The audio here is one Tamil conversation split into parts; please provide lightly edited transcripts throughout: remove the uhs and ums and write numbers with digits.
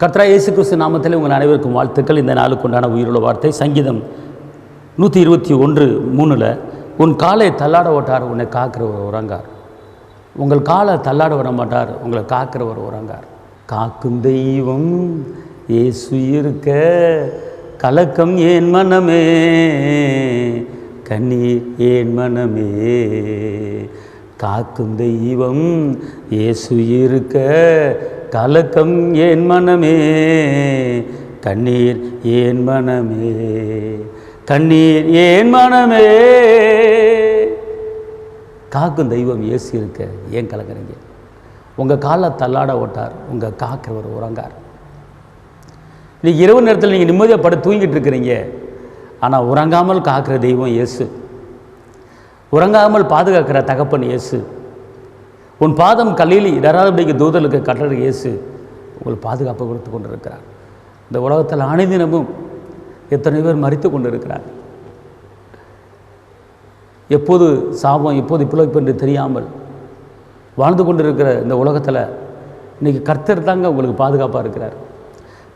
கர்த்தராகிய இயேசு கிறிஸ்து நாமத்தில் உங்கள் அனைவருக்கும் வாழ்த்துக்கள். இந்த நாளுக்கு உண்டான உயிருள்ள வார்த்தை சங்கீதம் 121:3. உன் காலை தள்ளாட ஓட்டார், உன்னை காக்கிறவர் உறங்கார். உங்கள் காலை தள்ளாட விட மாட்டார், உங்களை காக்கிறவர் உறங்கார். காக்கும் தெய்வம் இயேசு இருக்க கலக்கம் ஏன் மனமே, கண்ணீர் ஏன் மனமே. காக்கும் தெய்வம் இயேசு இருக்க கலக்கம் ஏன் மனமே, கண்ணீர் ஏன் மனமே, கண்ணீர் ஏன் மனமே. காக்கும் தெய்வம் இயேசு இருக்க ஏன் கலக்குறீங்க? உங்கள் காலை தள்ளாட ஓட்டார், உங்கள் காக்கிறவர் உறங்கார். இன்றைக்கி இரவு நேரத்தில் நீங்கள் நிம்மதியாக படுத்து தூங்கிட்டு இருக்கிறீங்க. ஆனால் உறங்காமல் காக்கிற தெய்வம் இயேசு, உறங்காமல் பாதுகாக்கிற தகப்பன் இயேசு. உன் பாதம் கல்லில் இடராதபடிக்கு தூதலுக்கு கட்டளை இயேசு உங்கள் பாதுகாப்பை கொடுத்து கொண்டு இருக்கிறார். இந்த உலகத்தில் அனைதினமும் எத்தனை பேர் மரித்து கொண்டு இருக்கிறார். எப்போது சாபம் எப்போது பிழைப்பு என்று தெரியாமல் வாழ்ந்து கொண்டு இருக்கிற இந்த உலகத்தில் இன்றைக்கி கர்த்தர் தாங்க உங்களுக்கு பாதுகாப்பாக இருக்கிறார்.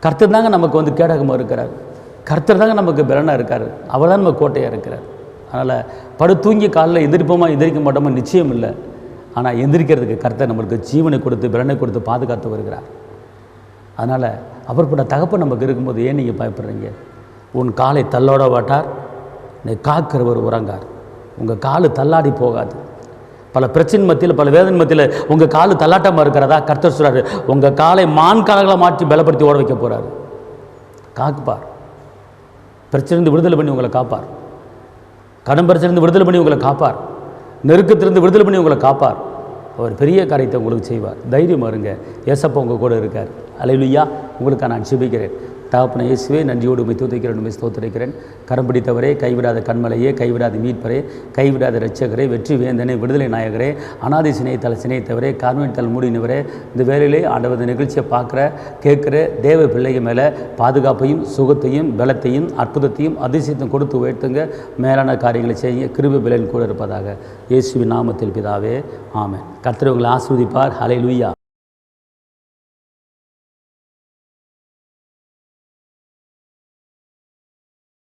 கர்த்தர் தாங்க நமக்கு கேடகமாக இருக்கிறார். கர்த்தர் தாங்க நமக்கு பலனாக இருக்கார். அவர் தான் நம்ம கோட்டையாக இருக்கிறார். அதனால் தூங்கி காலையில் எந்திரிப்போமா எந்திரிக்க மாட்டோமா நிச்சயம் இல்லை. ஆனால் எந்திரிக்கிறதுக்கு கர்த்தர் நம்மளுக்கு ஜீவனை கொடுத்து பலனை கொடுத்து பாதுகாத்து வருகிறார். அதனால் அவர்பட்ட தகப்பன் நமக்கு இருக்கும்போது ஏன் நீங்கள் பயப்படுறீங்க? உன் காலை தள்ளாட வாட்டார், நீ காக்கிறவர் உறங்கார். உங்கள் காலு தள்ளாடி போகாது. பல பிரச்சனை மத்தியில் பல வேதனை மத்தியில் உங்கள் காலு தள்ளாட்டமாக இருக்கிறதா? கர்த்தர் சொல்கிறாரு, உங்கள் காலை மான் கால்களை மாற்றி பலப்படுத்தி ஓட வைக்க போகிறார். காப்பார். பிரச்சனை விடுதலை பண்ணி உங்களை காப்பார். கடன் பிரச்சனை விடுதலை பண்ணி உங்களை காப்பார். நெருக்கத்திலிருந்து விடுதலை பண்ணி உங்களை காப்பார். அவர் பெரிய காரியத்தை உங்களுக்கு செய்வார். தைரியமாக இருங்க. ஏசப்பா உங்கள் கூட இருக்கார். அல்லேலூயா. உங்களுக்கு நான் ஜெபிக்கிறேன். தகப்பனே இயேசுவே, நன்றியோடு உம்மை துதிக்கிறேன், உம்மை ஸ்தோத்திரிக்கிறேன். கரம் பிடித்தவரே, கைவிடாத கண்மலையே, கைவிடாத மீட்பரே, கைவிடாத இரட்சகரே, வெற்றி வேந்தனே, விடுதலை நாயகரே, அநாதி சினைத்தவரே, கார்மெண்ட் தல் மூடினவரே, இந்த வேலையிலே ஆண்டவர் இந்த நிகழ்ச்சியை பார்க்குற கேட்குற தேவ பிள்ளைங்க மேலே பாதுகாப்பையும் சுகத்தையும் பலத்தையும் அற்புதத்தையும் அதிசயத்தையும் கொடுத்து உயர்த்துங்க. மேலான காரியங்களை செய்ய கிருபை பலன் கூட இருப்பதாக இயேசுவின் நாமத்தில் பிதாவே, ஆமென். கர்த்தர் உங்களை ஆசீர்வதிப்பார். ஹல்லேலூயா.